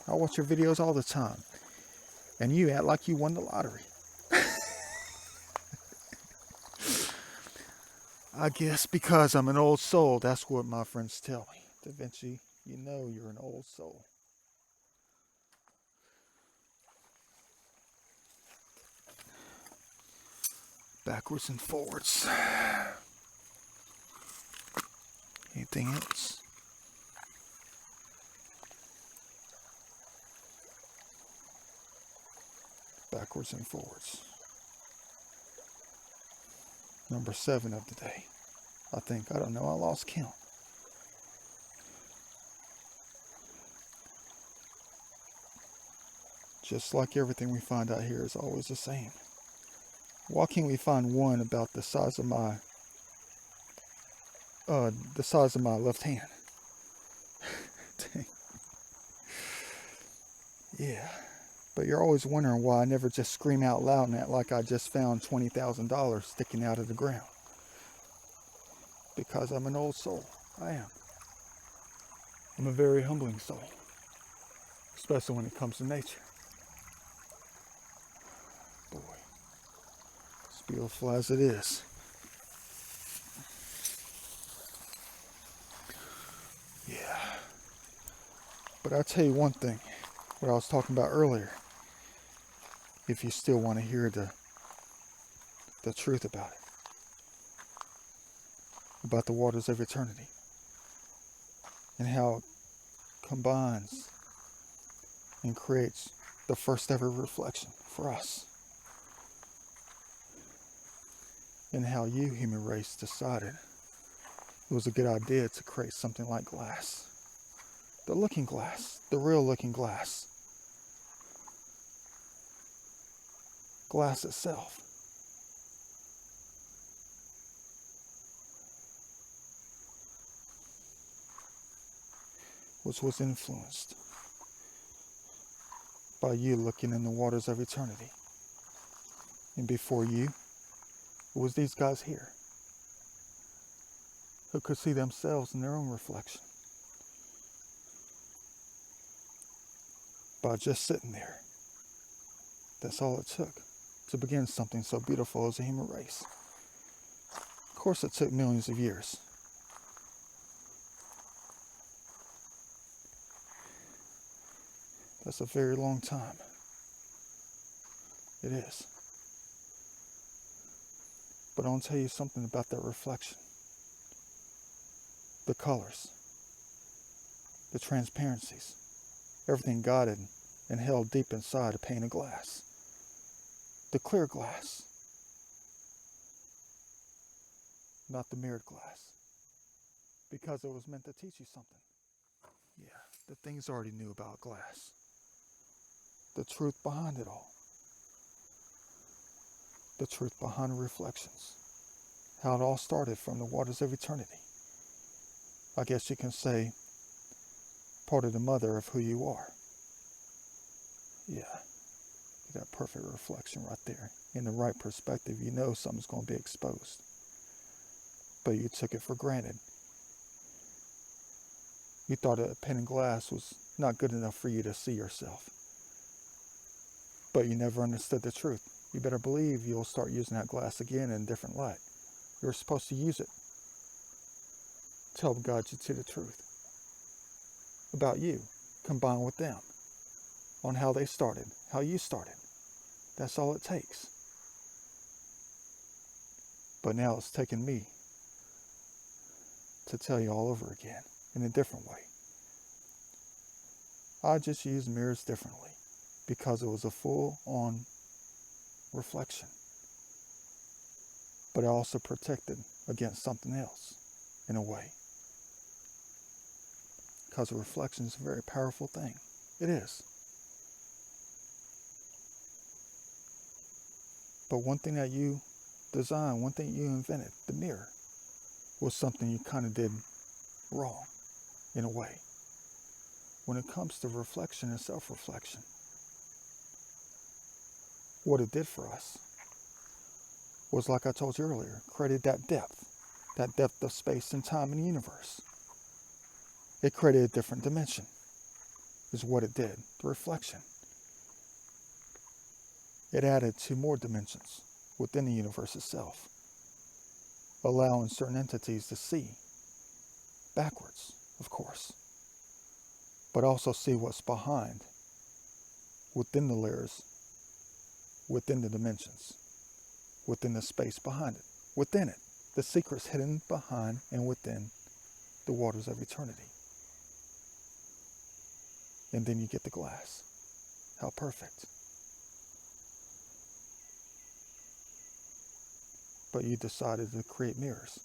I watch your videos all the time. And you act like you won the lottery. I guess because I'm an old soul, that's what my friends tell me. Da Vinci, you know you're an old soul. Backwards and forwards. Anything else? Backwards and forwards. Number 7 of the day. I think. I don't know. I lost count. Just like everything we find out here is always the same. Why can't we find one about the size of my left hand? Dang. Yeah. But you're always wondering why I never just scream out loud and act like I just found $20,000 sticking out of the ground. Because I'm an old soul. I am. I'm a very humbling soul. Especially when it comes to nature. Boy. As beautiful as it is. Yeah. But I'll tell you one thing. What I was talking about earlier. If you still want to hear the truth about it. About the waters of eternity. And how it combines and creates the first ever reflection for us. and how you, human race, decided it was a good idea to create something like glass. The looking glass, the real looking glass. Glass itself. Which was influenced by you looking in the waters of eternity. And before you, it was these guys here who could see themselves in their own reflection by just sitting there. That's all it took to begin something so beautiful as a human race. Of course, it took millions of years. That's a very long time. It is. But I want to tell you something about that reflection. The colors, the transparencies, everything guided and held deep inside a pane of glass. The clear glass, not the mirrored glass, because it was meant to teach you something. Yeah, the things I already knew about glass. The truth behind it all. The truth behind reflections. How it all started from the waters of eternity. I guess you can say part of the mother of who you are. Yeah, that perfect reflection right there. In the right perspective, you know something's going to be exposed. But you took it for granted. You thought a pane of glass was not good enough for you to see yourself. But you never understood the truth. You better believe you'll start using that glass again in a different light. You're supposed to use it to help guide you to the truth about you, combined with them, on how they started, how you started. That's all it takes. But now it's taken me to tell you all over again in a different way. I just used mirrors differently because it was a full-on reflection. But I also protected against something else in a way. Because a reflection is a very powerful thing. It is. But one thing that you designed, one thing you invented, the mirror, was something you kind of did wrong in a way. When it comes to reflection and self-reflection, what it did for us was, like I told you earlier, created that depth of space and time in the universe. It created a different dimension, is what it did, the reflection. It added 2 more dimensions within the universe itself, allowing certain entities to see backwards, of course, but also see what's behind, within the layers, within the dimensions, within the space behind it, within it, the secrets hidden behind and within the waters of eternity. And then you get the glass. How perfect. But you decided to create mirrors.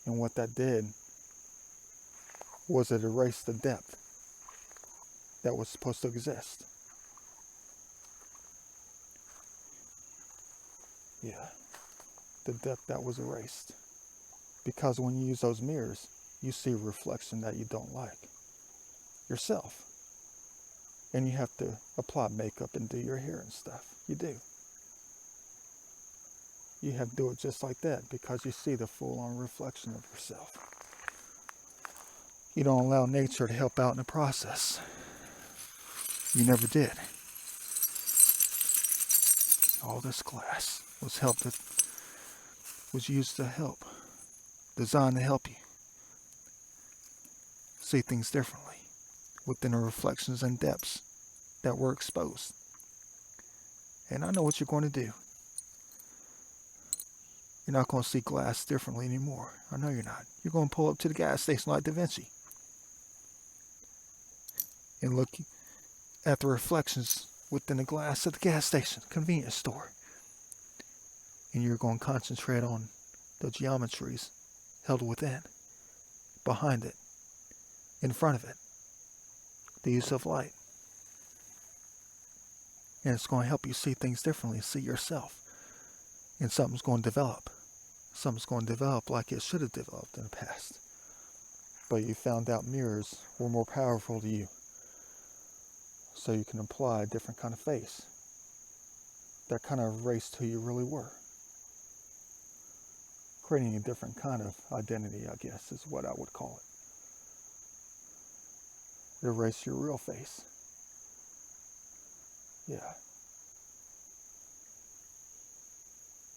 And what that did was it erased the depth that was supposed to exist. Yeah, the depth that was erased. Because when you use those mirrors, you see a reflection that you don't like. Yourself. And you have to apply makeup and do your hair and stuff. You do. You have to do it just like that because you see the full-on reflection of yourself. You don't allow nature to help out in the process. You never did. All this glass was used to help, designed to help you see things differently within the reflections and depths that were exposed. And I know what you're going to do. You're not going to see glass differently anymore. I know you're not. You're going to pull up to the gas station like Da Vinci and look at the reflections within the glass at the gas station, convenience store. And you're going to concentrate on the geometries held within, behind it, in front of it, the use of light. And it's going to help you see things differently, see yourself. And something's going to develop. Something's going to develop like it should have developed in the past. But you found out mirrors were more powerful to you. So you can apply a different kind of face that kind of erased who you really were. Creating a different kind of identity, I guess, is what I would call it. Erase your real face. Yeah.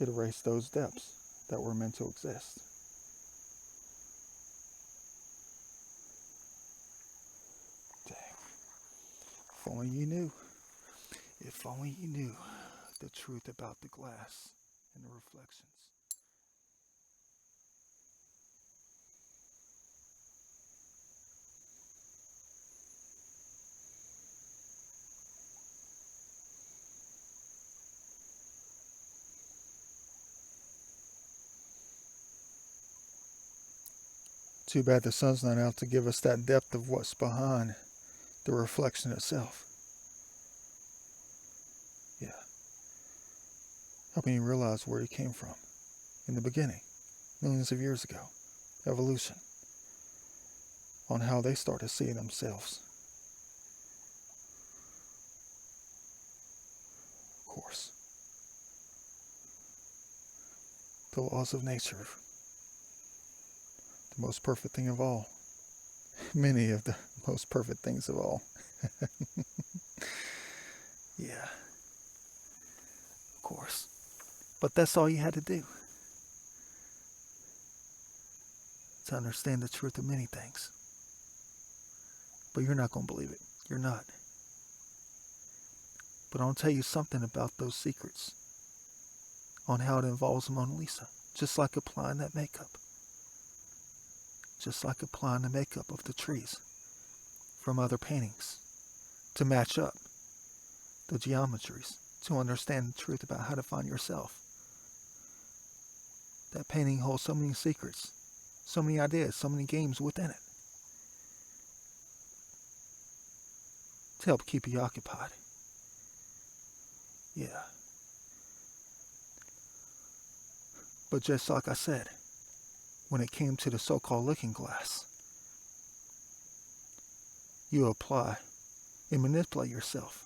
It erased those depths that were meant to exist. Dang. If only you knew. If only you knew the truth about the glass and the reflections. Too bad the sun's not out to give us that depth of what's behind the reflection itself. Yeah. Helping you realize where you came from in the beginning, millions of years ago. Evolution. On how they started seeing themselves. Of course. The laws of nature. The most perfect thing of all. Many of the most perfect things of all. Yeah. Of course. But that's all you had to do. To understand the truth of many things. But you're not going to believe it. You're not. But I'll tell you something about those secrets. On how it involves Mona Lisa. Just like applying that makeup. Just like applying the makeup of the trees from other paintings to match up the geometries, to understand the truth about how to find yourself. That painting holds so many secrets, so many ideas, so many games within it to help keep you occupied. Yeah. But just like I said, when it came to the so-called looking glass, you apply and manipulate yourself.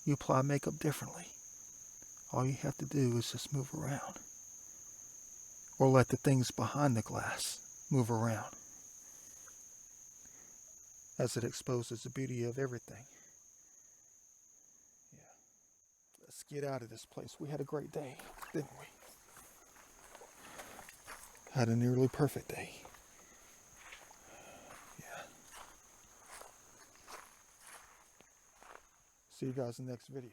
You apply makeup differently. All you have to do is just move around. Or let the things behind the glass move around. As it exposes the beauty of everything. Yeah. Let's get out of this place. We had a great day, didn't we? Had a nearly perfect day. Yeah. See you guys in the next video.